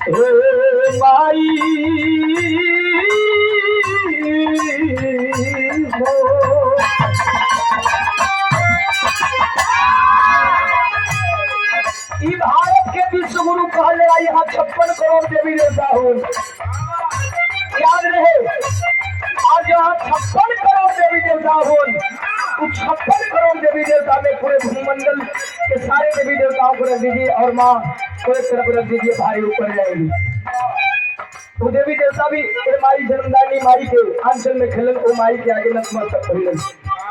हे माई हो ई भारत के विश्व गुरु कहल जाला। यहाँ 56 करोड़ देवी देवता हो, याद रहे। आज यहाँ 56 करोड़ देवी देवता हो, 56 करोड़ देवी देवता में पूरे भूमंडल के सारे देवी देवताओं को रख दीजिए और माँ को एक तरफ रख दीजिए, भारी ऊपर जाएगी। वो देवी देवता भी माई जन्मदानी माई के आंचल में खेलन, वो माई के आगे नतमस्तक करें।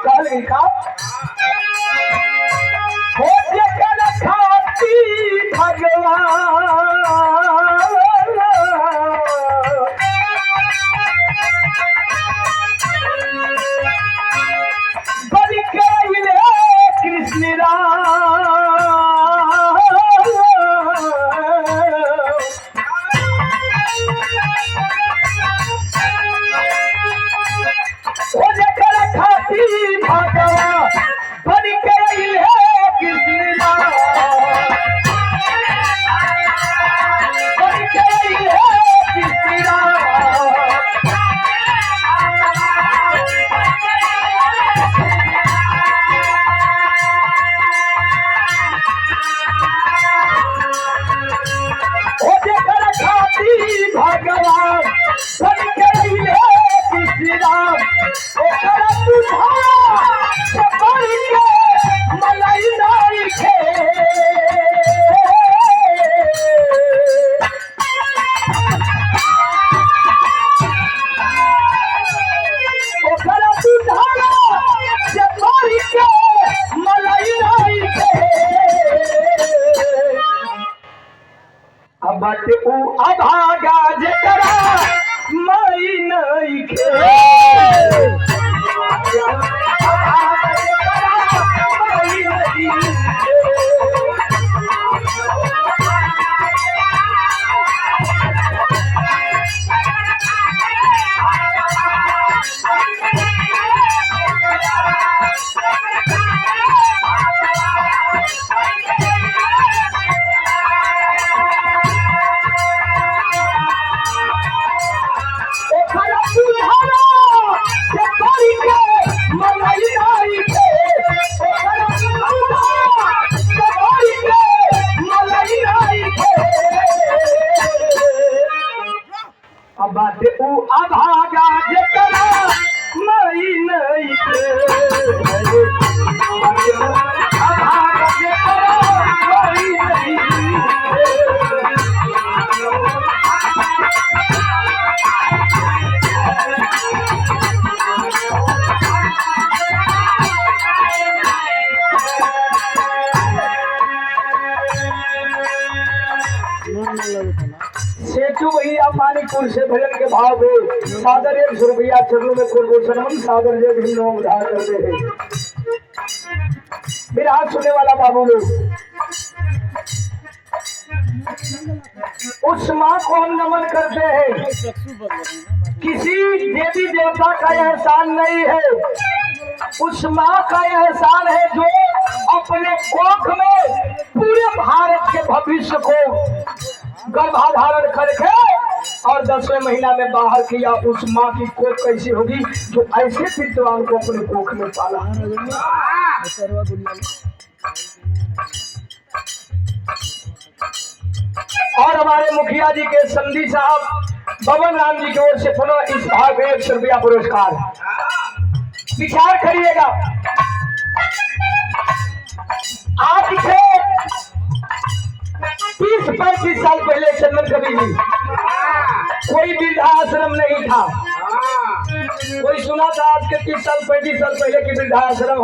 कहल गई का भगवान बलि कैले कृष्ण राम हो जकर खाती भगवान बलि कैले कृष्ण राम भगवान मलाई नाई खे बाटे ऊ अभागा जकरा माई नहीं खे बाटे ऊ अभागा जकरा माई नहीं खे अभागा जकरा माई नहीं सेठू भैया मानिकपुर से भजन के भाव में सादर 100 रुपया चरणों में कुलभूषण सादर जय भीम उधार करते हैं। मेरा हाथ सुनने वाला बाबू लोग, उस माँ को हम नमन करते हैं। किसी देवी देवता का एहसान नहीं है, उस माँ का एहसान है जो अपने कोख में पूरे भारत के भविष्य को गर्भाधारण करके और 10वें महीना में बाहर किया। उस माँ की कोख कैसी होगी जो ऐसे विद्वान को अपने कोख में पाला। और हमारे मुखिया जी के संधि साहब बबन राम जी की ओर से पुनः इस भाग में 100 रुपया पुरस्कार। विचार करिएगा, आज से 30-35 साल पहले चंदन कवि जी कोई वृद्धाश्रम नहीं था। कोई सुना था आज के 30-35 साल पहले की वृद्धाश्रम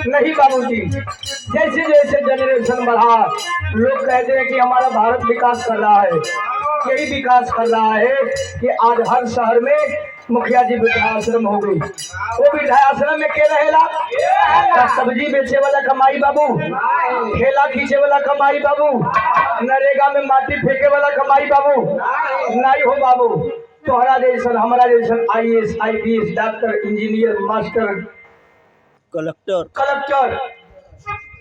नहीं बाबूजी। जैसे जैसे जनरेशन बढ़ा, लोग कहते हैं कि हमारा भारत विकास कर रहा है। यही विकास कर रहा है कि आज हर शहर में मुखिया जी वृद्धाश्रम हो गई। वो वृद्धाश्रम में के रहेला, सब्जी बेचे वाला कमाई बाबू, ठेला खींचे वाला कमाई बाबू, नरेगा में माटी फेंके वाला कमाई बाबू नहीं हो बाबू। तोहरा जैसन हमारा जैसन IAS IPS doctor engineer master collector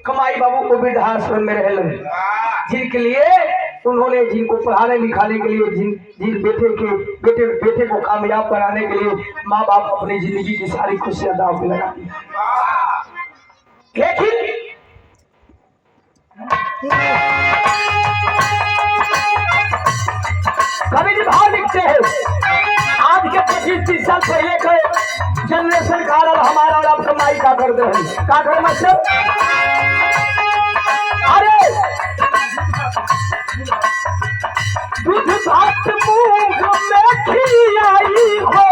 कमाई बाबू को वृद्धाश्रम में रहलन, जिनके लिए उन्होंने जिनको पढ़ाने लिखाने के लिए जिन बेटे को कामयाब बनाने के लिए माँ बाप अपनी जिंदगी की सारी खुशियां दाव पे लगा दी। लेकिन कवि जी भाव लिखते हैं, आज के 25-30 साल पहले का जनरेशन का हमारा और आपका माई का करते हैं, का कर मतलब अरे दूध भात मुंह में खियाई हो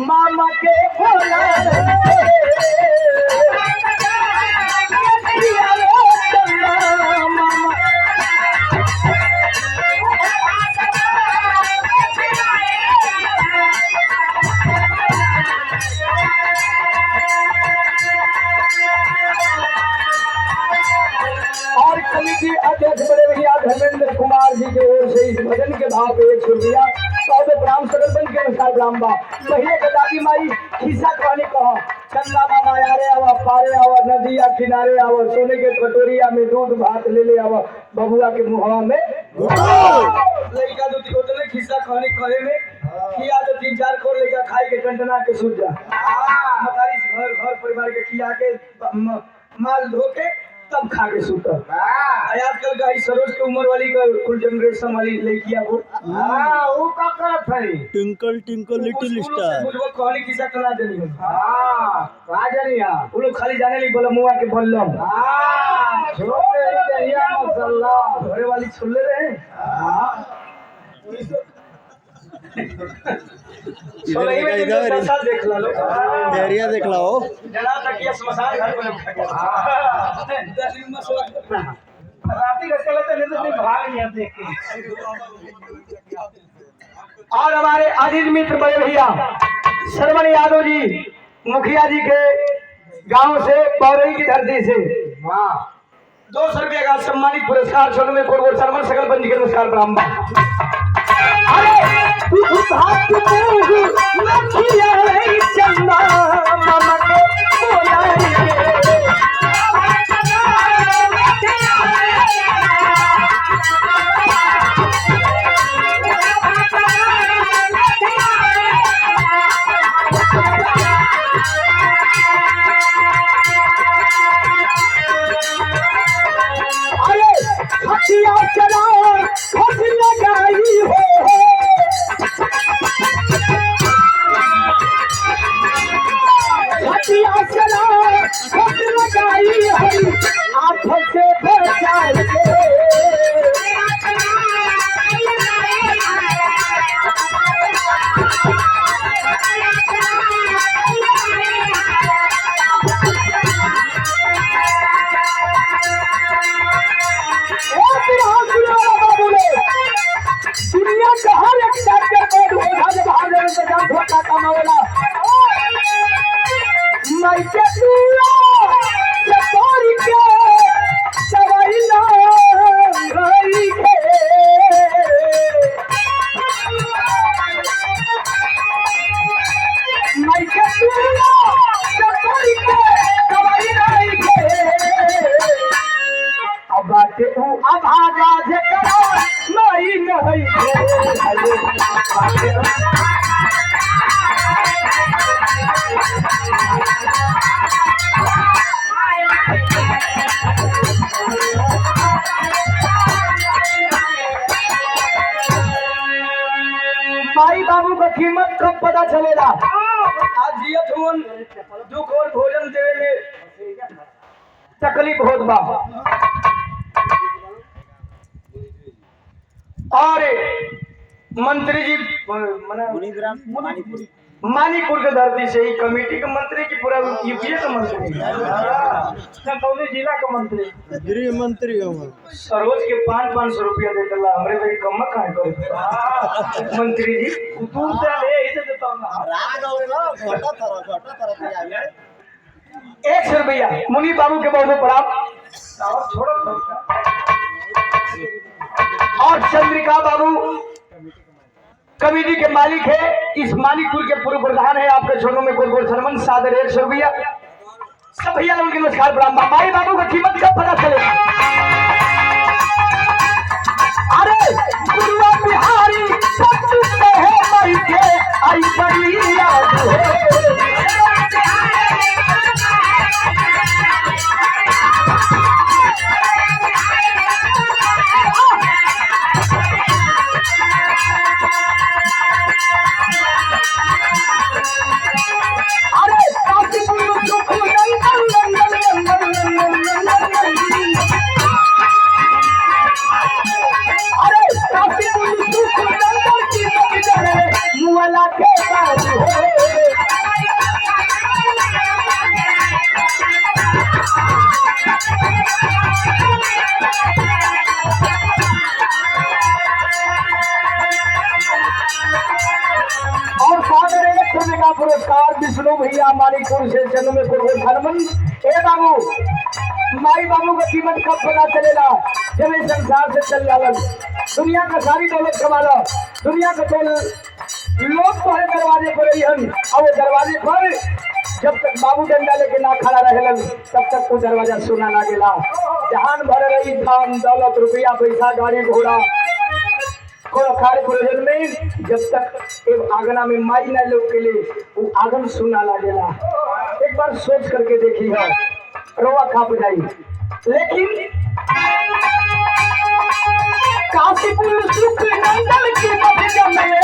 मामा के बोला और कमिटी अध्यक्ष बड़े भैया धर्मेंद्र कुमार जी के ओर से इस भजन के भाव पे 100 रुपया राम सकल के अनुसार ब्राह्मणा पहले के दादी माई खिस्सा कहानी कहा चंदा मामा यारे आवा पारे आवा नदिया किनारे आवा सोने के कटोरिया में दूध भात ले ले आवा बबुआ के मुहवा में लड़का दो तीन खिस्सा कहानी कहे में किया तो 3-4 खोल लेकर खाई के टंटना के सूझ जा घर परिवार के खिया के माल धो के तब खा के सूता। आजकल का सरोज के उम्र वाली का कुल जनरेशन वाली लड़कियां वो का करत है ट्विंकल ट्विंकल लिटिल स्टार वो कहानी किस्सा कला जानी हो का जानी वो लोग खाली जाने ली बोला मुआ के बल्लम छोटे दहिया माशाल्लाह घरे वाली सुन ले रहे इधर देख ला लो एरिया देख लाओ जना तक ये स्मशान घर पे राती का चलते नहीं तो भाग नहीं देख के। और हमारे अजीज मित्र बड़े भैया श्रवण यादव जी मुखिया जी के गांव से पौरई की धरती से 200 रुपये का सम्मानित पुरस्कार छोड़ में कोट शर्मा सकल पंजी के नमस्कार ब्राह्मण। अरे तू भात चंदा मामा के अरे हथिया चला लगाई हो लगाई आँख से बचाए दुनिया का हर एक डॉक्टर धोखा कमावला मैं के अब आजा नहीं माई बाबू का कीमत कब पता चलेगा। आज जियत हुन दुख और भोजन देवे में तकलीफ होत बा और मंत्री जी मानीपुर के धरती से ही कमेटी के मंत्री की पूरा यूपीए का मंत्री जिला का मंत्री गृह मंत्री सरोज के 500 रुपया देते ला हमरे भाई कम कहाँ करे मंत्री जी तू से ले इसे देता हूँ 100 रुपया मुनि बाबू के बहुत बड़ा छोड़ो और चंद्रिका बाबू कमेटी के मालिक है, इस मालिकपुर के पूर्व प्रधान है आपके छोटों में गोल शर्मन सादर 100 रुपया। सब भैया उनके नमस्कार प्रणाम। माई बाबू का कीमत कब पता चलेगा? अरे गुरुआ बिहारी सब तुझसे है मई के आई बड़ी याद है। पुरस्कार विष्णु भैया मालिकपुर से जन्म में हनुमन। ए बाबू माई बाबू का कीमत कब पता चलेगा? जब इस संसार से चल जालन। दुनिया का सारी दौलत कमा लो, दुनिया का तो लोग तो है दरवाजे पर रही हन, और वो दरवाजे पर जब तक बाबू डंडा लेके ना खड़ा रहेलन तब तक वो दरवाजा सुना ना गेला। जहान भर रही धान दौलत रुपया पैसा गाड़ी घोड़ा कार्य प्रयोजन में जब तक एक आंगना में माई न लोग के लिए वो आंगन सुना लागेला। एक बार सोच करके देखी है, रोआ खाप जाई। लेकिन काशीपुर सुख नंदन की बगिया में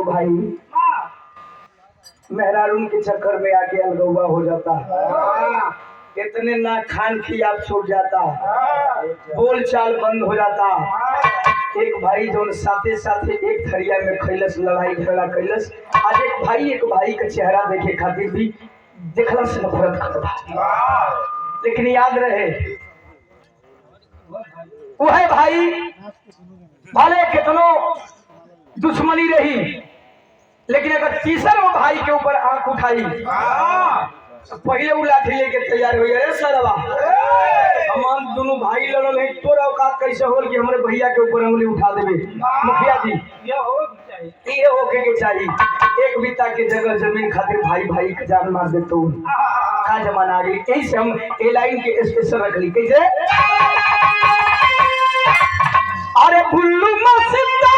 भाई मेहरारून के चक्कर में आके अलगौबा हो जाता है। इतने ना खान की आप छूट जाता, बोल चाल बंद हो जाता। एक भाई जो साथे साथे एक थरिया में खैलस, लड़ाई झगड़ा कैलस। आज एक भाई का चेहरा देखे खातिर भी देखला से नफरत करता। लेकिन याद रहे वह भाई भले कितनो दुश्मनी रही, लेकिन अगर तीसरा वो भाई के ऊपर आंख उठाई पहले वो लाठी लेके तैयार हो गया। सरवा हम दोनों भाई लड़ल है, तोरा औकात कैसे हो कि हमारे भैया के ऊपर उंगली उठा देवे? मुखिया जी ये होके के चाहिए। एक बिता के जगह जमीन खातिर भाई भाई का जान मार दे तो का जमाना आ गई। यही से हम ए लाइन के स्पेशल रख ली। कैसे? अरे बुल्लू मस्ताना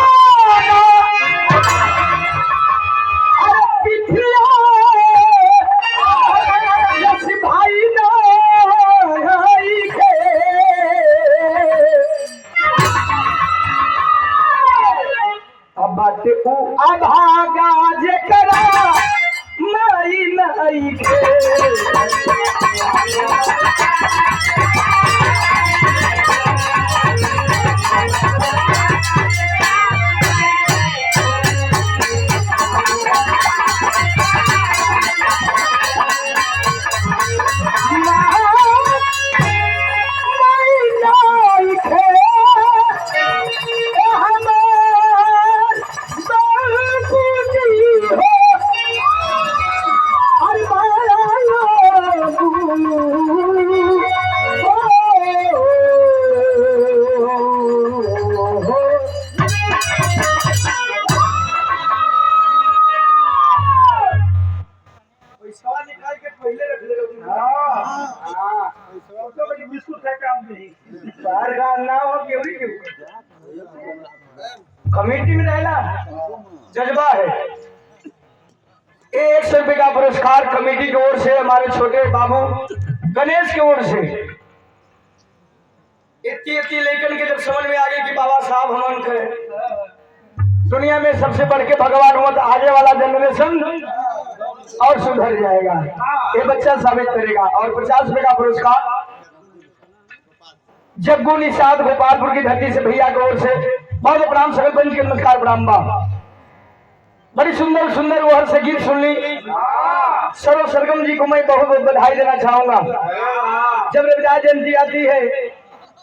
भाई ना अब बात अभागा जे करा माई नहीं कमेटी में रहना जज्बा है। 100 रुपये का पुरस्कार कमेटी की ओर से हमारे छोटे बाबू गणेश की ओर से इतनी लेकिन के जब समझ में आ गई कि बाबा साहब हमन के दुनिया में सबसे बढ़ के भगवान हुआ तो आगे वाला जनरेशन और सुधर जाएगा, ये बच्चा साबित करेगा। और 50 रुपए का पुरस्कार जग्गू निषाद गोपालपुर की धरती से भैया की ओर से बहुत प्रणाम, सकल पंच के नमस्कार प्रणाम बा। बड़ी सुंदर सुंदर वो हर से गीत सुन ली। सर्व सरगम जी को मैं बहुत बहुत बधाई देना चाहूंगा। जब रविदास जयंती आती है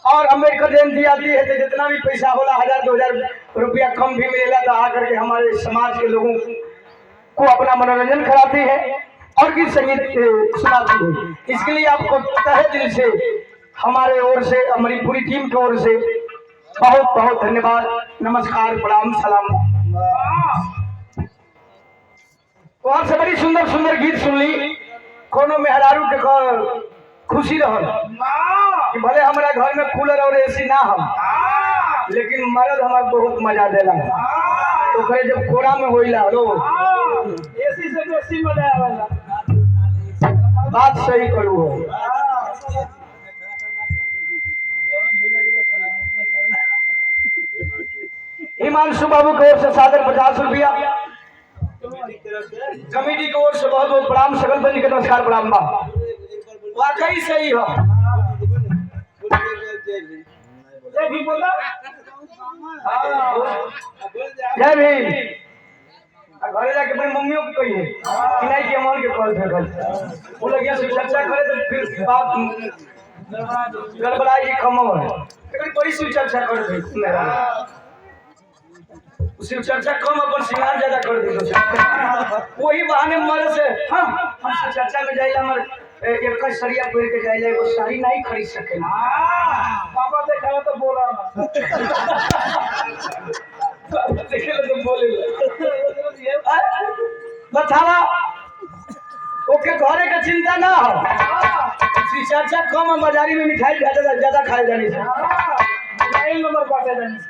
और अम्बेडकर जयंती आती है तो जितना भी पैसा होला 1000-2000 रुपया कम भी मिलेगा तो आकर के हमारे समाज के लोगों को अपना मनोरंजन कराती है और गीत संगीत सुनाती है। इसके लिए आपको तहे दिल से हमारे ओर से, हमारी पूरी टीम की ओर से बहुत बहुत धन्यवाद, नमस्कार प्रणाम सलाम। वहां से बड़ी सुंदर सुंदर गीत सुन ली। कोनो मेहरारू के खुशी रहल कि भले हमारा घर में कूलर और एसी ना हो लेकिन मर्द हमारा बहुत मजा देला। तो कहे जब कोरा में होइला लो एसी से बेसी मजा आवेला। बात सही करू हो। हिमांशु बाबू की ओर से सादर 50 रुपया, कमेटी की ओर से बहुत बहुत प्रणाम, सकल पंच के नमस्कार प्रणाम बा। वाकई सही हो। जय भीम। घरे जाके अपनी मम्मियों को कहिए कि नहीं कि अमन के कॉल थे वो लगिया से चर्चा करे तो फिर बात गड़बड़ाई कम है। बड़ी शिव चर्चा कर दे शिव चर्चा कम अपन श्रृंगार ज्यादा कर दे वही बहाने मर से हम चर्चा में जाइला मर एक सरिया पेड़ के जाइला वो साड़ी नहीं खरीद सके पापा देखा तो बोला देखे तो बोले बतावा ओके घरे का चिंता ना हो। चर्चा कम है, बाजारी में मिठाई ज्यादा खाए जाने से नंबर बांटे जाने से।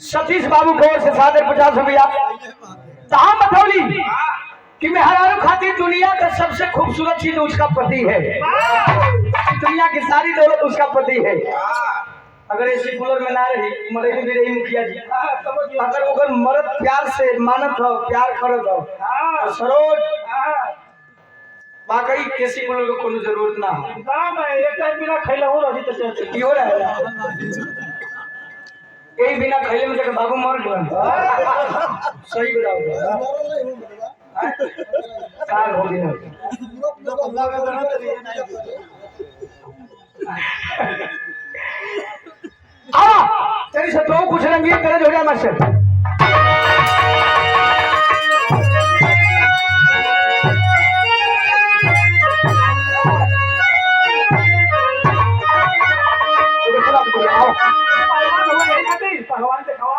सतीश बाबू की ओर से सादर 50 रुपया। कहा बतौली कि मेहरारू खातिर दुनिया का सबसे खूबसूरत चीज उसका पति है। दुनिया की सारी दौलत उसका पति है। अगर ऐसी कूलर में ना रही मरेगी भी रही मुखिया जी, अगर मर्द प्यार से मानत हो, प्यार करत हो सरोज वाकई किसी कूलर को कोई जरूरत ना हो। एक टाइम बिना खैला हो रही तो क्यों रहेगा यही बिना खैले में तक बाबू मर गया। सही बताओ साल हो गया। तेरी सब तो कुछ रंगीन तरह हो जाए मत भगवान से खवा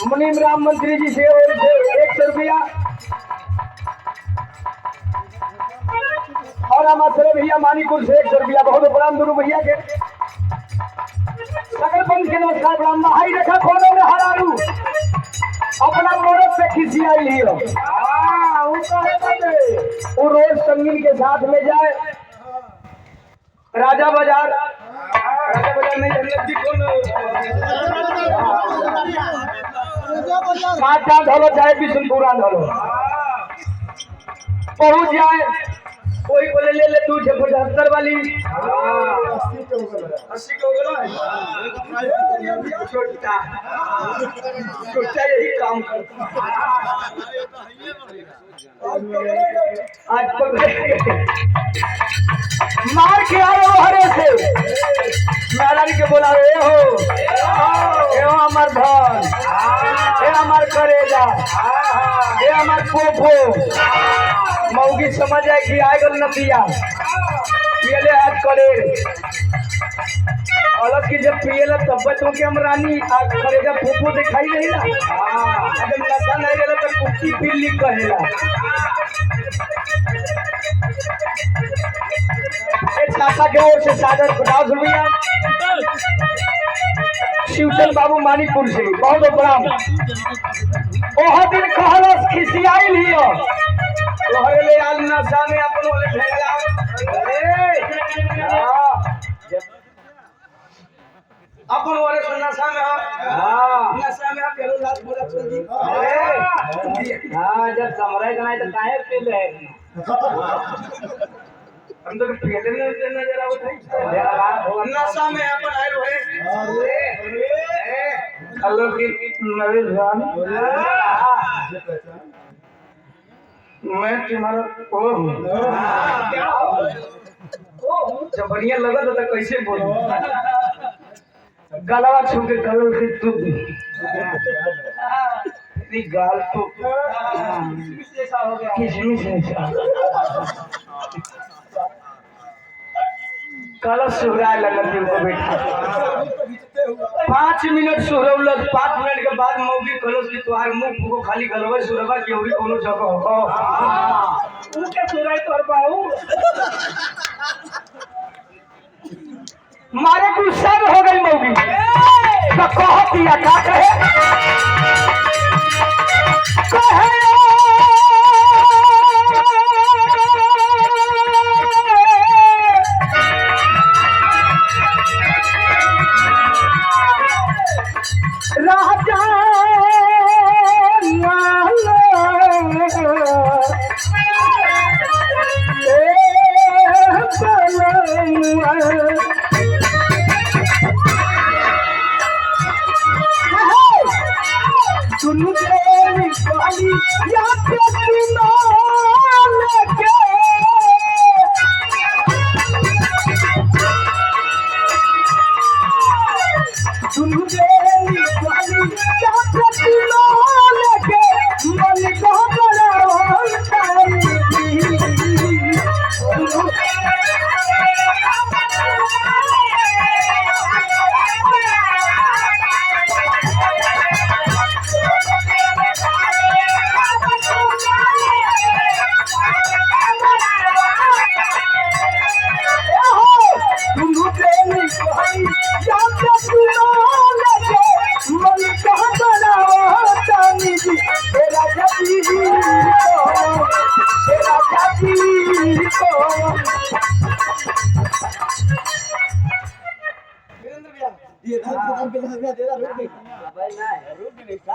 मुनीम राम मंत्री जी से 100 रुपया और हमारे भैया मानीपुर से 100 रुपया। बहुत प्रणाम दोनों भैया के। सकल पंच के नमस्कार प्रणाम। हाई देखा खोलो में हरारू अपना औरत से खिसी आई लियो वो रोज संगीन के साथ में जाए राजा बाजार में काटा धोलो चाहे बिशनपुरा धोलो पहुंच जाए कोई बोले ले ले तू 75 वाली 80 के हो गया छोटा छोटा यही काम करता आज मार के आए हो हरे से मैदान के बोला ए हो हमार धन ए हमार करेजा ए हमार पोपो मौगी समझ जाए कि आए गल नदिया पियले आज करे अलग की जब पियला तब बच्चों के हम रानी आज करेजा पोपो दिखाई नहीं ना जब नशा नहीं गया तो कुत्ती पिल्ली कहेला चाचा के ओर से सादर 50 रुपया शिवचंद बाबू मानिकपुर से बहुत प्रणाम ओह दिन कहलस खिसियाई लियो तोहरे आज नशा में अपन ओले ठेला अपन ओले नशा में नशा में करो लात बोला चल दी हां जब समराय नहीं तो काहे पी ले हम तो पहले नजर आवत है नशा में अपन आए होए हेलो की नवीन जान मैं तुम्हारा जब बढ़िया लगा तो कैसे बोलूं गलवा छू के करो कि तू तेरी गाल तो किशमिश जैसा कलश सुहराए लगल को बेटा 5 मिनट सुहरौलस 5 मिनट के बाद मौगी कलश की तोहार मुंह फूको खाली गलवा सुहरवा के औरी कोनो जगह हो तू के सुहराई तोर बाऊ मारे गुस्सा हो गई मौगी तो कहत या का कहे राजा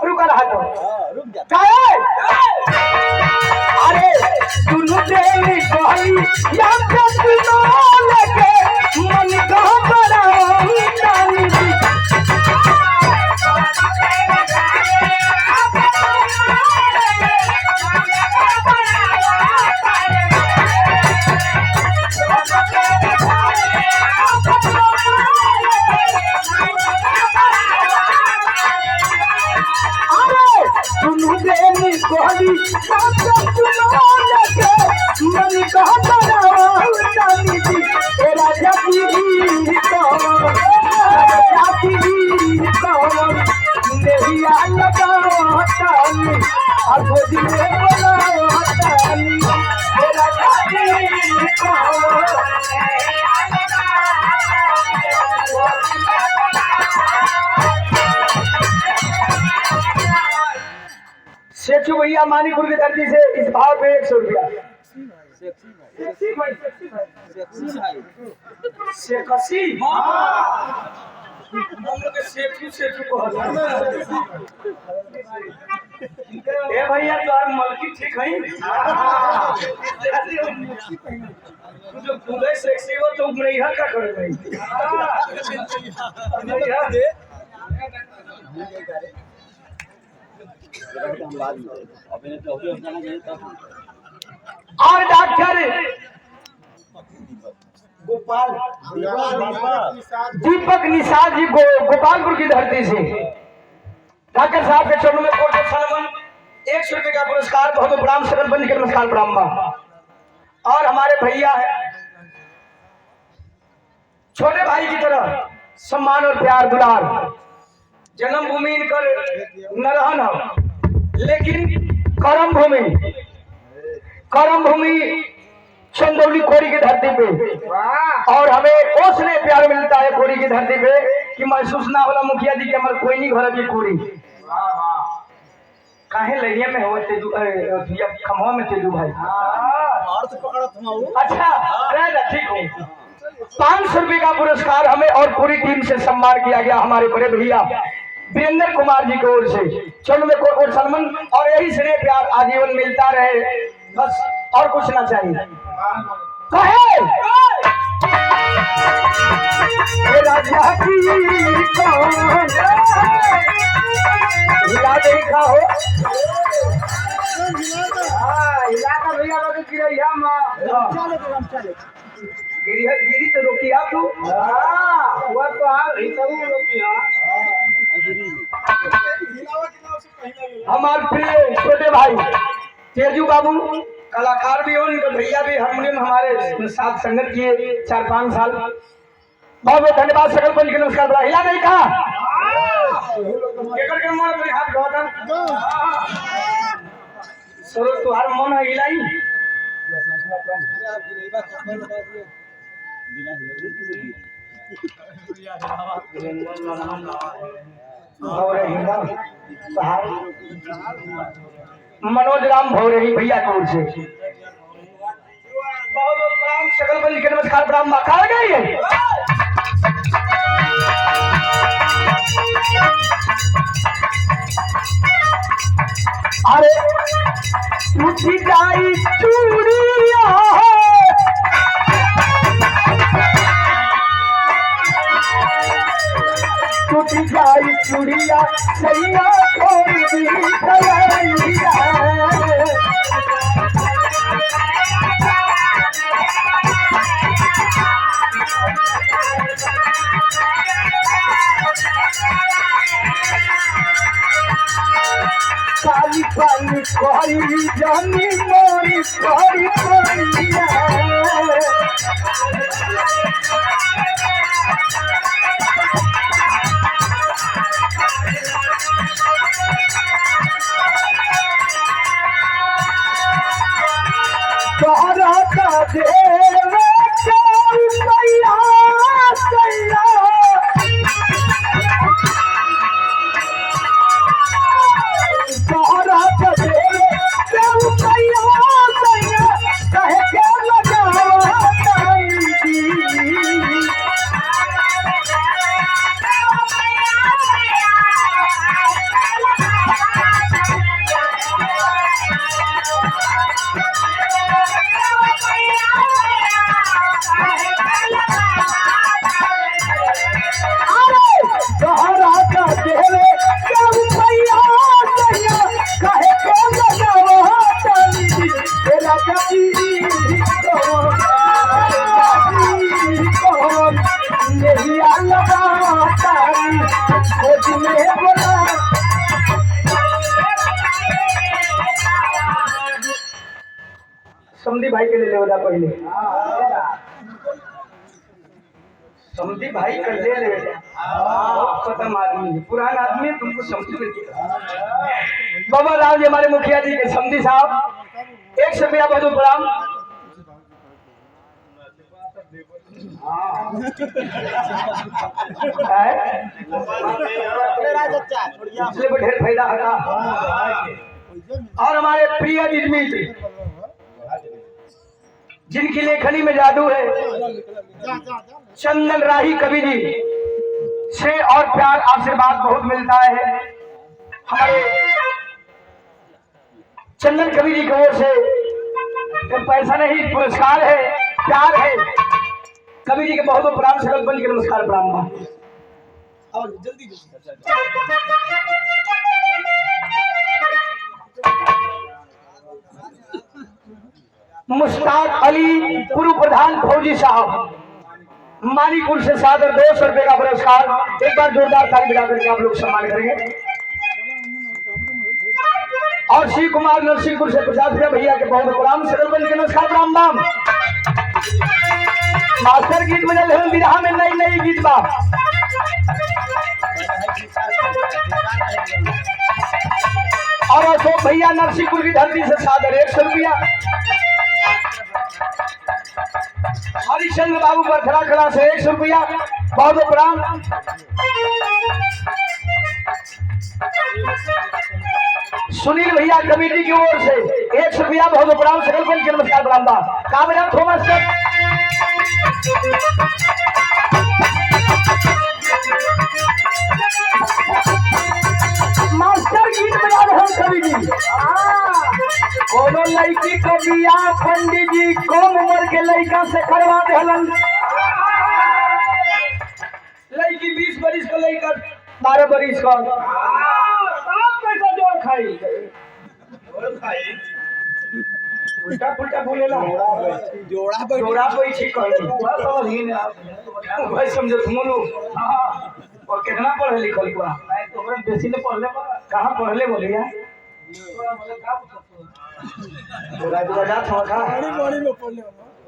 रुक रहा तो रुक जा अरे सुनो तेरी कहानी या सुनो लगे मन कहां पड़ा जानी कोहली सुनो लगे मन कहां पड़ा जानी ए राजा की नहीं लगा हटानी और गोदी में बोला हटानी ए राजा की सेठू भैया मानीपुर की धरती से इस भाव पे 100 रुपया सेक्सी हम लोग सेठू को ए भैया तोर मलकी ठीक है तू जो दूल्हे सेक्सी हो तो नहीं का करे भाई और डॉक्टर गोपाल दीपक निषाद जी गोपालपुर की धरती से डॉक्टर साहब के चरणों में कोट सन्मान 100 रुपए का पुरस्कार बहुत प्रणाम सकल बंद के नमस्कार प्रणाम। और हमारे भैया है छोटे भाई की तरह सम्मान और प्यार दुलार जन्मभूमि इनकर नरहन हो लेकिन कर्म भूमि चंदौली कोरी की धरती पे और हमें उसने प्यार मिलता है कोरी की धरती पे कि महसूस ना होला मुखिया जी के हमारे कोई नहीं घर की कोरी काहे लड़िया में हो तेजू खमवा में तेजू भाई अच्छा ठीक हो 500 रुपए का पुरस्कार हमें और पूरी टीम से सम्मान किया गया हमारे बड़े भैया वीरेंद्र कुमार जी की ओर से चलो में कोट सलमान और यही स्नेह प्यार आजीवन मिलता रहे बस और कुछ ना चाहिए कहे राजा की हिला देखा हो हिला का भैया बाबू गिरैया मां गिरी तो रोकी आप तू वो तो आप हितऊ रोकी हमारे प्रिय छोटे भाई तेजू बाबू कलाकार भी हो इनके भैया भी हारमोनियम हमारे साथ संगत किए 4-5 साल बहुत बहुत धन्यवाद सकल पंच के नमस्कार बड़ा हिला नहीं कहा केकर के मन अपने हाथ धोता सरो तुहार मन हिलाई मनोज राम भौरेही भैया की ओर से बहुत बहुत प्रणाम सकल बंदी के नमस्कार प्रणाम खा गई अरे टूटी जाई चूड़िया टूटी जाई चूड़िया सैया कोई भी कलैया काली काली कोई जानी मोरी कोई कोरिया का देव सैया सैया तारा का देव सैया सैया कहे के लगावा समधी भाई के ले लेवदा पहले समधी भाई कर ले खत्म आदमी पुराना आदमी तुमको समझ में बाबा राम जी हमारे मुखिया जी के समधी साहब 100 रुपया बहुत प्रणाम ढेर फायदा हटा और हमारे प्रिय मित्र जिनकी लेखनी में जादू है चंदन राही कवि जी से और प्यार आशीर्वाद बहुत मिलता है हमारे चंदन कवि जी की ओर से पैसा नहीं, पुरस्कार है, प्यार है। कवि जी के बहुत प्रणाम, सकल बन के नमस्कार प्रणाम। और जल्दी मुश्ताक अली पूर्व प्रधान फौजी साहब मानीपुर से सादर 200 रुपए का पुरस्कार। एक बार जोरदार ताली बजा करके आप लोग सम्मान करेंगे। और श्री कुमार नरसिंहपुर से 50 रुपया भैया के बहुत प्रणाम, सकल बन के नमस्कार प्रणाम। बाम मास्टर गीत बजल है विरहा में नई नई गीत बा। और अशोक भैया नरसिंहपुर की धरती से सादर 100 रुपया। हरिश्चंद्र बाबू बरखड़ा खड़ा से 100 रुपया बहुत प्रणाम। सुनील भैया कमेटी की ओर से 100 रुपया बहुत प्रणाम, सकल बन के नमस्कार प्रणाम। कामरान थॉमस मास्टर गीत बजा रहे कवि जी। कोनो लड़की को बियाह पंडित जी कम उम्र के लड़का से करवा देलन। लड़की 20 बरिस का लड़का 12 बरिस का पैसा जोड़ खाई उल्टा पुल्टा बोलेला जोड़ा पैसे भाई समझो तुमलो। और कितना पढ़े लिखल हुआ बेसी ने पढ़ले कहाँ पढ़ले बोले यार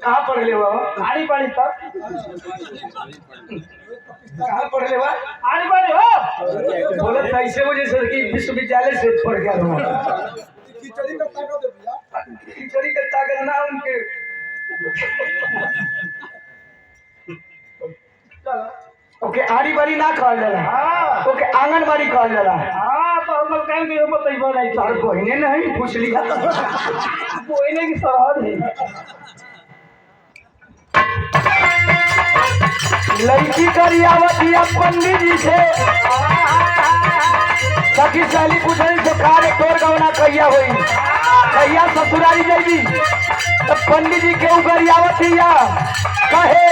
कहाँ पढ़ले हुआ आड़ी बाड़ी तक कहाँ पढ़ले हुआ आड़ी बाड़ी हो बोले कैसे वजह से कि विश्वविद्यालय से पढ़ गया खिचड़ी का ताकत ना उनके ओके आड़ी बाड़ी ना कहल जाला ओके आंगनबाड़ी कहल जाला। तो हम लोग कहेंगे हम बताइबो नहीं तार बहने नहीं पूछ लिया बहने की सरहद है। लड़की करियावती पंडित जी से सखी सहेली पूछली से कार तोर गवना कहिया होई कहिया ससुरारी जाइबी तो पंडित जी के करियावती या कहे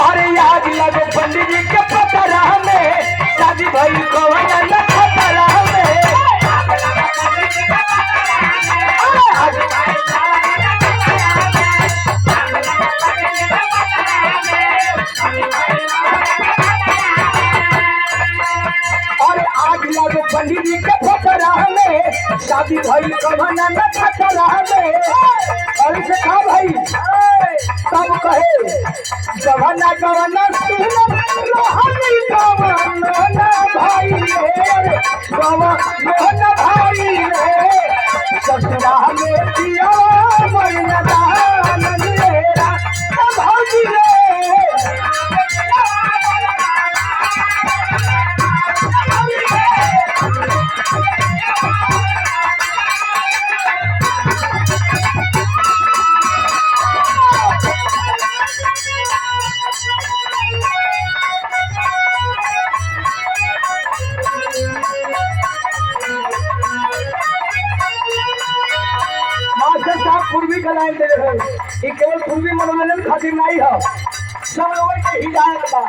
अरे याद लगो पंडित जी के पतरा में शादी भई कौन न पतरा में। और आज लगो पंडित जी के पतरा में शादी भई कौन न पतरा में। और से कहा भाई तब कहे गवना गवना सुन रोहनी गवना भाई रे गवना भाई रे ससुरा में पिया मरना दान मेरा भौजी रे। पूर्वी का लाइन दे रहे ये केवल पूर्वी मनोरंजन खातिर नहीं है सब लोगों के हिदायत बा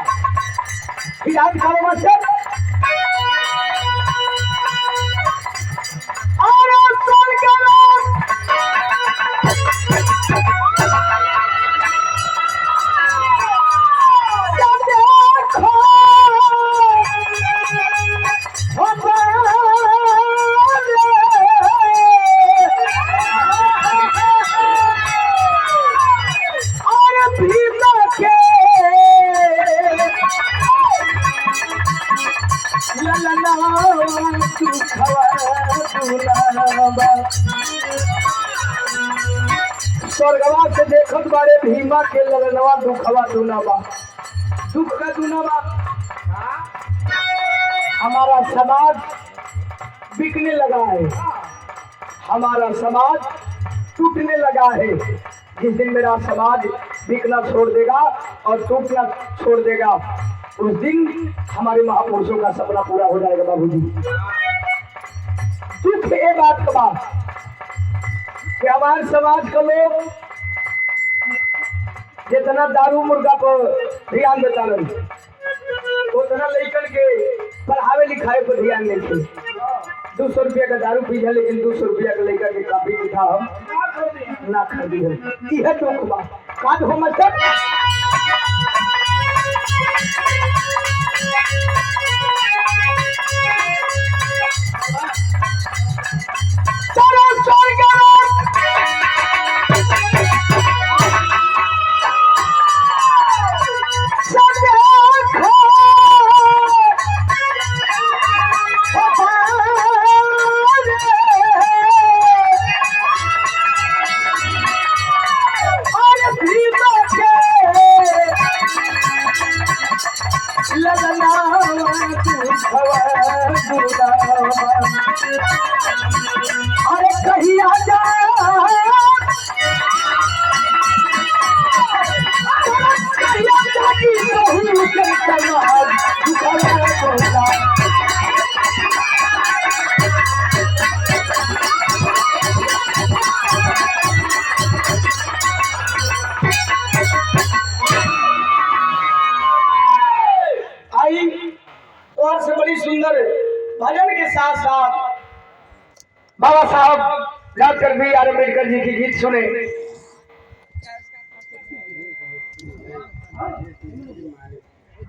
हिदायत करो बस और सुन के स्वर्गवा से देखत बारे भीमा के ललनवा दुखवा दुनावा दुख का दुनावा। हमारा समाज बिकने लगा है, हमारा समाज टूटने लगा है। जिस दिन मेरा समाज बिकना छोड़ देगा और टूटना छोड़ देगा उस दिन हमारे महापुरुषों का सपना पूरा हो जाएगा बाबूजी। दुख ये बात का बात कि हमारे समाज के लोग जितना दारू मुर्गा पर ध्यान देता रहे उतना लड़कन के पढ़ावे लिखाए पर ध्यान देते। 200 रुपया का दारू पी लेकिन 200 रुपया का लड़का के काफी दिखा हम ना खरीदी है। यह दुख बात काट हो मतलब अरे कहिया जा आई और से बड़ी सुंदर भजन के साथ साथ बाबा साहब डॉक्टर B.R. अम्बेडकर जी की गीत सुने।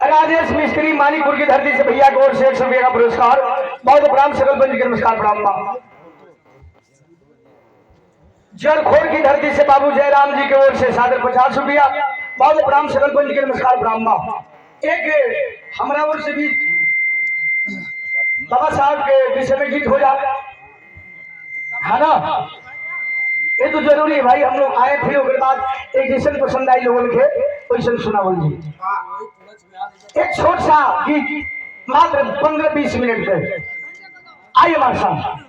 राजेश मिस्त्री मानीपुर की धरती से भैया की ओर से 100 रुपये का पुरस्कार। बहुत प्रणाम सकल पंच के नमस्कार प्रणाम। जलखोर की धरती से बाबू जयराम जी की ओर से सादर 50 रुपया। बहुत प्रणाम सकल पंच के नमस्कार प्रणाम। एक हमारा ओर से भी बाबा साहब के विषय में गीत हो जाए है ना, ये तो जरूरी है भाई। हम लोग आए थे उसके बाद एक जैसन पसंद आई लोगों के वैसन सुना बोल जी। एक छोट सा गीत मात्र 15-20 मिनट के आइए हमारे साथ।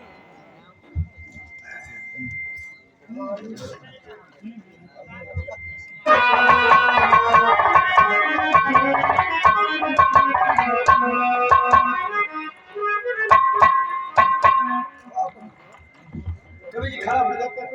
कभी जी खराब हो जाता है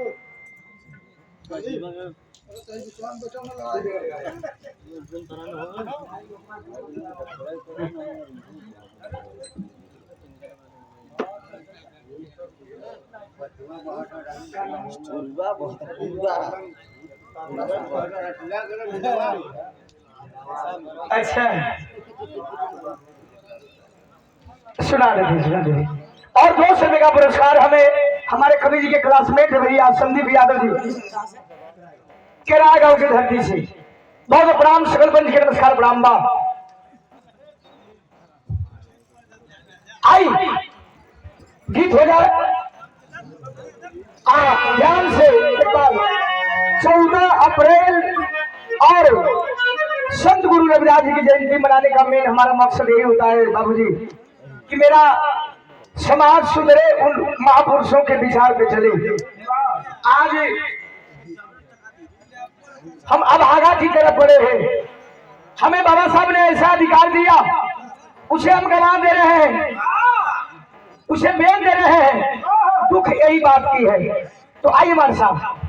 अच्छा सुना रहे और 200 रुपये का पुरस्कार हमें हमारे कवि जी के क्लासमेट है भैया संदीप यादव जी केरा गांव की धरती से। बहुत प्रणाम सकल पंच के नमस्कार प्रणाम। आई गीत हो जाए ध्यान से। 14 अप्रैल और संत गुरु रविदास जी की जयंती मनाने का मेन हमारा मकसद यही होता है बाबूजी कि मेरा समाज सुधरे, उन महापुरुषों के विचार पे चले। आज हम अभागा की तरफ बढ़े हैं। हमें बाबा साहब ने ऐसा अधिकार दिया, उसे हम गंवा दे रहे हैं, उसे बेच दे रहे हैं। दुख यही बात की है। तो आइए हमारे साथ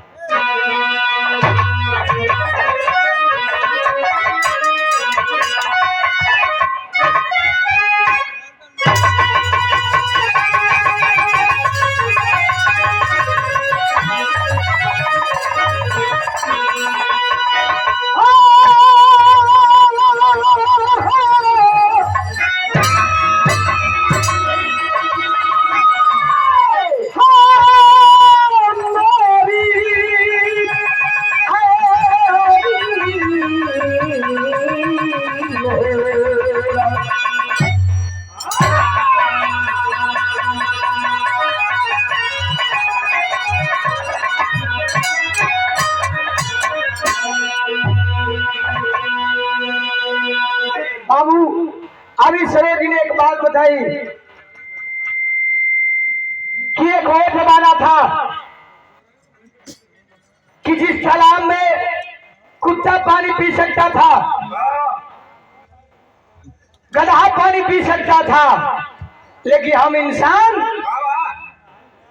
बाबू अभी सरे जी ने एक बात बताई कि एक और जमाना था कि जिस तालाब में कुत्ता पानी पी सकता था, गधा पानी पी सकता था, लेकिन हम इंसान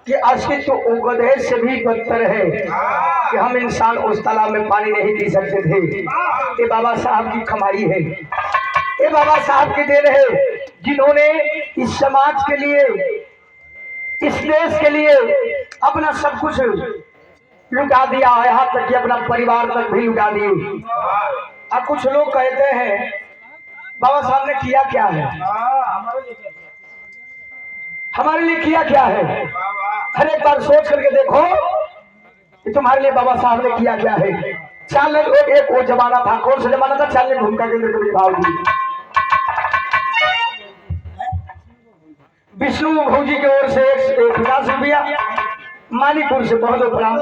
कि अस्तित्व तो गधे से भी बदतर है कि हम इंसान उस तालाब में पानी नहीं पी सकते थे। ये बाबा साहब की कमाई है, ये बाबा साहब की देन है, जिन्होंने इस समाज के लिए, इस देश के लिए अपना सब कुछ लुटा दिया, यहाँ तक कि अपना परिवार तक भी लुटा दिए। अब कुछ लोग कहते हैं बाबा साहब ने किया क्या है, हमारे लिए किया क्या है। हर एक बार सोच करके देखो कि तुम्हारे लिए बाबा साहब ने किया क्या है। चाल एक वो जमाना था, कौन सा जमाना था, चाल भूमिका केंद्र के विभाग जी विष्णु भौजी की ओर से 50 रुपया, मानीपुर से बहुत प्रणाम।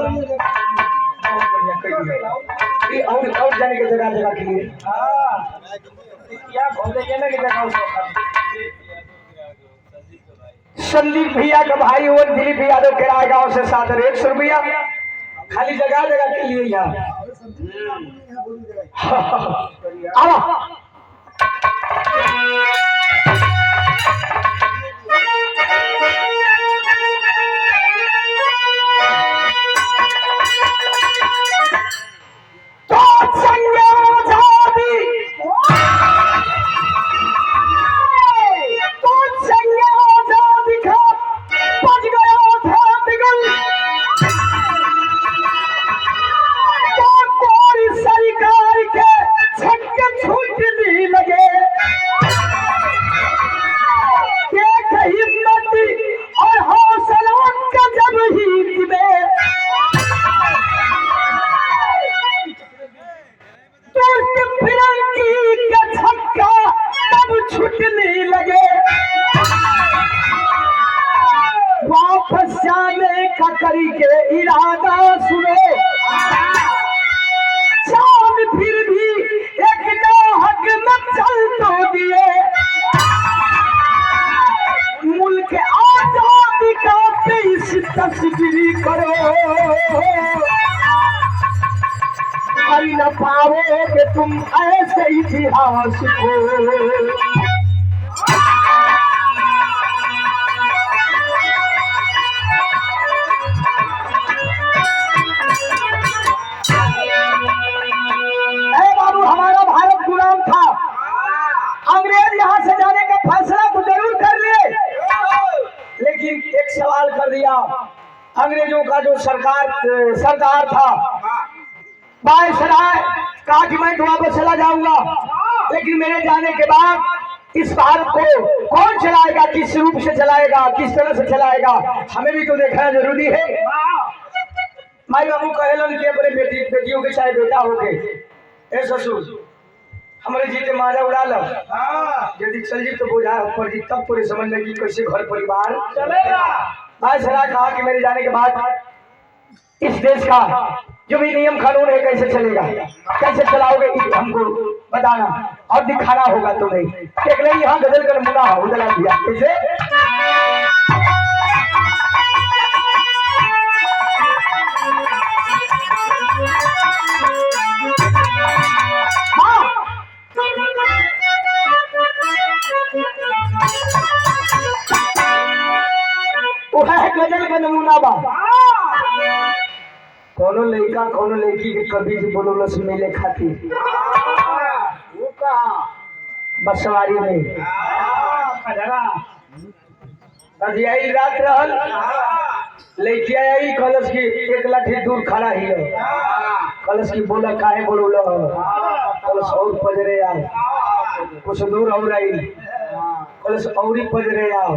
और जाने की जगह जगह के लिए संदीप भैया का भाई और दिलीप यादव के राय गांव से 100 रुपया, खाली जगह जगह के लिए यहाँ। न पाओगे तुम ऐसे इतिहास को। बाबू हमारा भारत गुलाम था, अंग्रेज यहाँ से जाने का फैसला तो जरूर कर लिए, लेकिन एक सवाल कर दिया। अंग्रेजों का जो सरदार था वायसराय, कहा कि मैं तो वापस चला जाऊंगा, लेकिन मेरे जाने के बाद इस भारत को कौन चलाएगा, किस रूप से चलाएगा, किस तरह से चलाएगा, हमें भी तो देखना जरूरी है। माई बाबू कहेलन कि अपने बेटियों के चाहे बेटा हो गए, ए ससुर हमारे जी के मारा उड़ा लो, यदि चल जी तो बोझा पर जी तब पूरे समझ में कि कैसे घर परिवार चलेगा। वायसराय कहा कि मेरे जाने के बाद इस देश का जो भी नियम कानून है कैसे चलेगा, कैसे चलाओगे हमको बताना और दिखाना होगा तुम्हें। एक नहीं यहाँ गजल कर मुना हो जला दिया कैसे। वो है गजल का नमूना बा। कोनो लड़का कोनो लड़की के कभी भी बोलो से मिले खाती बसवारी में आई रात रहल, लड़की आई कलश की एक लाठी दूर खड़ा ही है, कलश की बोला काहे बोलो कलश और पजरे आओ, कुछ दूर और आई कलश और ही पजरे आओ,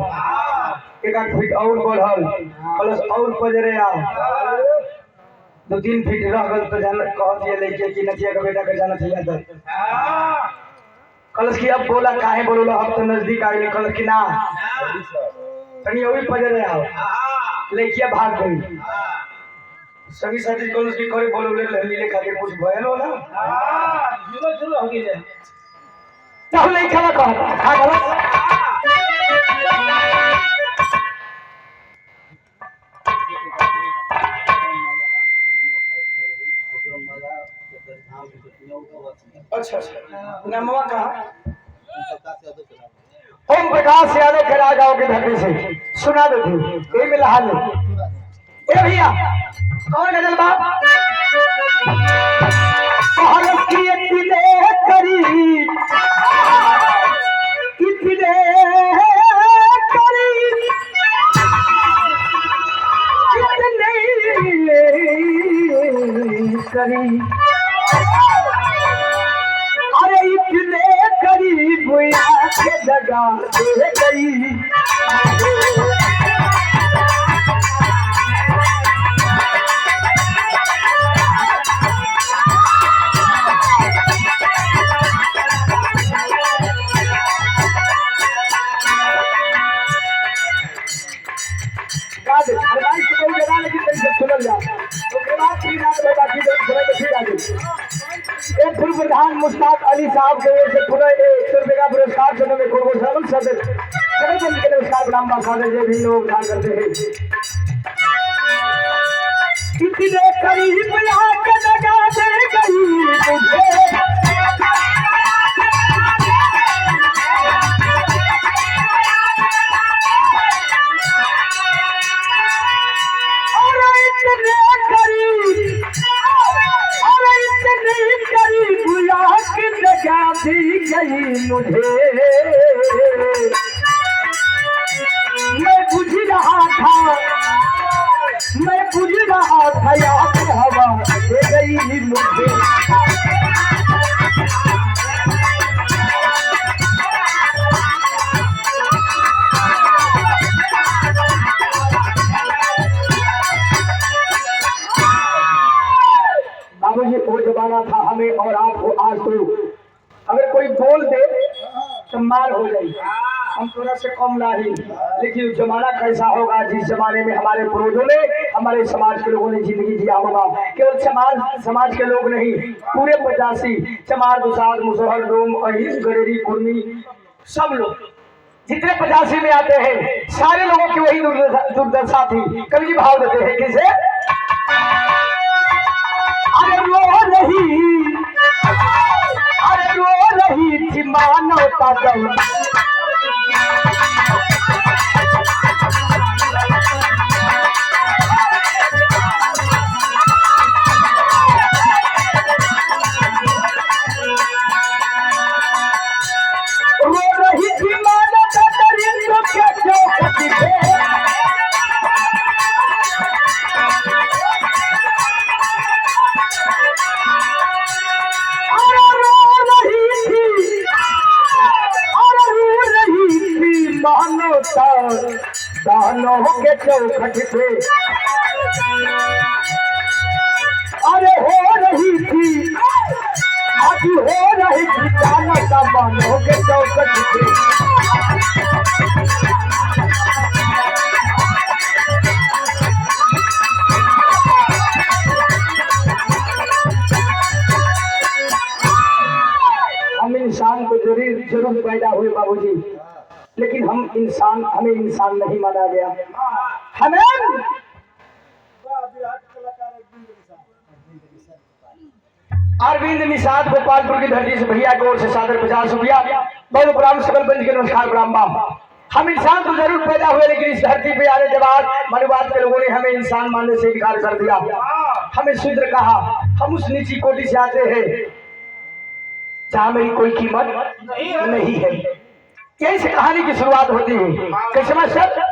1-8 फीट और बढ़ल कलश और पजरे आओ, 2-3 फीट रह गल तो जान कहत ये लड़के की नथिया का बेटा के जाना चाहिए था। कलश की अब बोला काहे बोलो अब तो नजदीक आ गई, कलश की ना तनी वही पजरे आओ, लड़कियां भाग गई। सभी साथी कलश की करे बोलो मिले खातिर कुछ भयल हो ना जुलो हो गई तब लड़का ना कहता का गलत। अच्छा नमवा कहा ओम प्रकाश से आने के राजाओं की धरती से सुना दो थी ये मिला हाल ए भैया कौन गजल बाप इतने करीब इतने करीब इतने करीब अरे इतने करीब आके जगा दे गई पूर्व प्रधान मुश्ताक अली साहब के ओर से पूरा 100 रुपये का पुरस्कार देने में कोई सरल सदर सभी बंद के नमस्कार प्रणाम बासादर जो भी लोग दान करते हैं इतने करीब आके लगा दे गई दी गई मुझे मैं बुझ रहा था याद हवा दे गई मुझे बाबूजी वो जमाना था हमें और आपको आज तो अगर कोई बोल दे तो मार हो जाएगी हम थोड़ा से कम नहीं लेकिन जमाना कैसा होगा जिस जमाने में हमारे पूर्वजों ने हमारे समाज के लोगों ने जिंदगी जिया होगा केवल समाज के लोग नहीं पूरे 85 चमार दुसाद मुसहर रोम अहिर गरेरी कुर्मी सब लोग जितने 85 में आते हैं सारे लोगों की वही दुर्दशा थी कवि जी भाव देते हैं किसे अरे रो रही थी मानवता दम दानों के चौखट पे अरे हो रही थी अभी हो रही थी दानों के चौखट पे हम इंसान को जरूर पैदा हुए बाबूजी लेकिन हमें इंसान नहीं माना गया हमें अरविंद निषाद गोपालपुर की धरती से भैया की ओर से सादर 50 रुपया बहुत उपराम सकलबंज के नमस्कार प्रणाम बाप हम इंसान तो जरूर पैदा हुए लेकिन इस धरती पे आने के बाद मनुवाद के लोगों ने हमें इंसान मानने से इनकार कर दिया हमें शूद्र कहा हम उस नीची कोटि से आते हैं जहाँ मेरी कोई कीमत नहीं है यही से कहानी की शुरुआत होती है कैसे मास्टर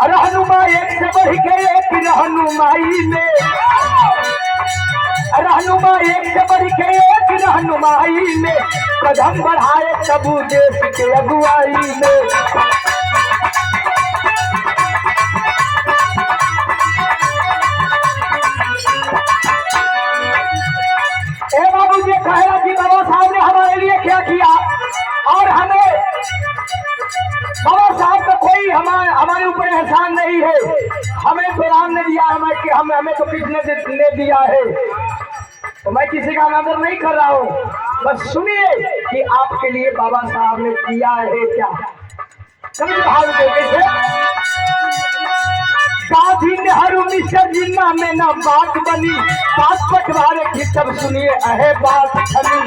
रहनुमा एक से बढ़ के एक रहनुमाई में रहनुमा एक से बढ़ के एक रहनुमाई में कदम बढ़ाए तबू देश के अगुवाई में ए बाबू जी कहेगा कि बाबा साहब ने हमारे लिए क्या किया और हमें बाबा साहब का कोई हमारे ऊपर एहसान नहीं है हमें तो राम ने दिया हमें तो किसने दिया है तो मैं किसी का अनादर नहीं कर रहा हूँ बस सुनिए कि आपके लिए बाबा साहब ने किया है क्या कभी भाव को कैसे गांधी नेहरू मिस्टर जिन्ना में ना बात बनी, बात बंटवारे की तब सुनिए अहे बात छनी।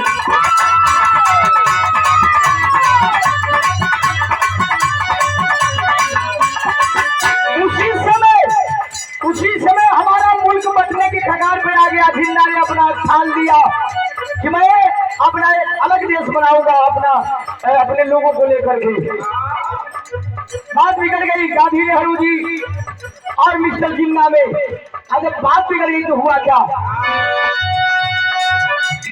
उसी समय हमारा मुल्क बचने की कगार पर आ गया। जिन्ना ने अपना स्थान लिया कि मैं अपना एक अलग देश बनाऊंगा, अपने लोगों को लेकर के। बात बिगड़ गई गांधी नेहरू जी और मिस्टर जिन्ना में। अगर बात बिगड़ गई तो हुआ क्या?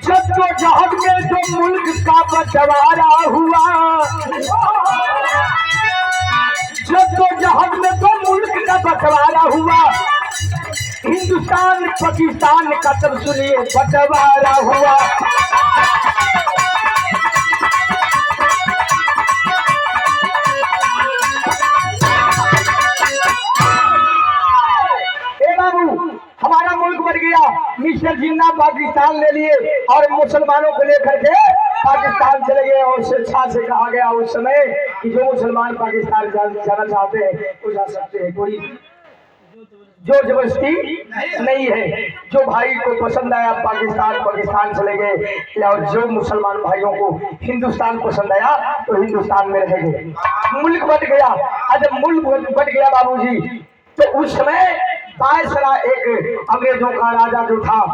जद्दोजहद में जो मुल्क का बंटवारा हुआ, जद्दोजहद में जो मुल्क का बंटवारा हुआ, हिंदुस्तान पाकिस्तान का तब सुनिए बंटवारा हुआ। हमारा मुल्क बन गया, मिस्टर जिन्ना पाकिस्तान ले लिए और मुसलमानों को लेकर के पाकिस्तान चले गए। और स्वेच्छा से कहा गया उस समय कि जो मुसलमान पाकिस्तान जाना चाहते हैं वो जा सकते हैं, कोई जोर जबरदस्ती नहीं है। जो भाई को पसंद आया पाकिस्तान चले गए, और जो मुसलमान भाइयों को हिंदुस्तान पसंद आया तो हिंदुस्तान में रह गए। मुल्क बट गया। जब मुल्क बट गया बाबूजी, तो उस समय वायसराय एक अंग्रेजों का राजा जो था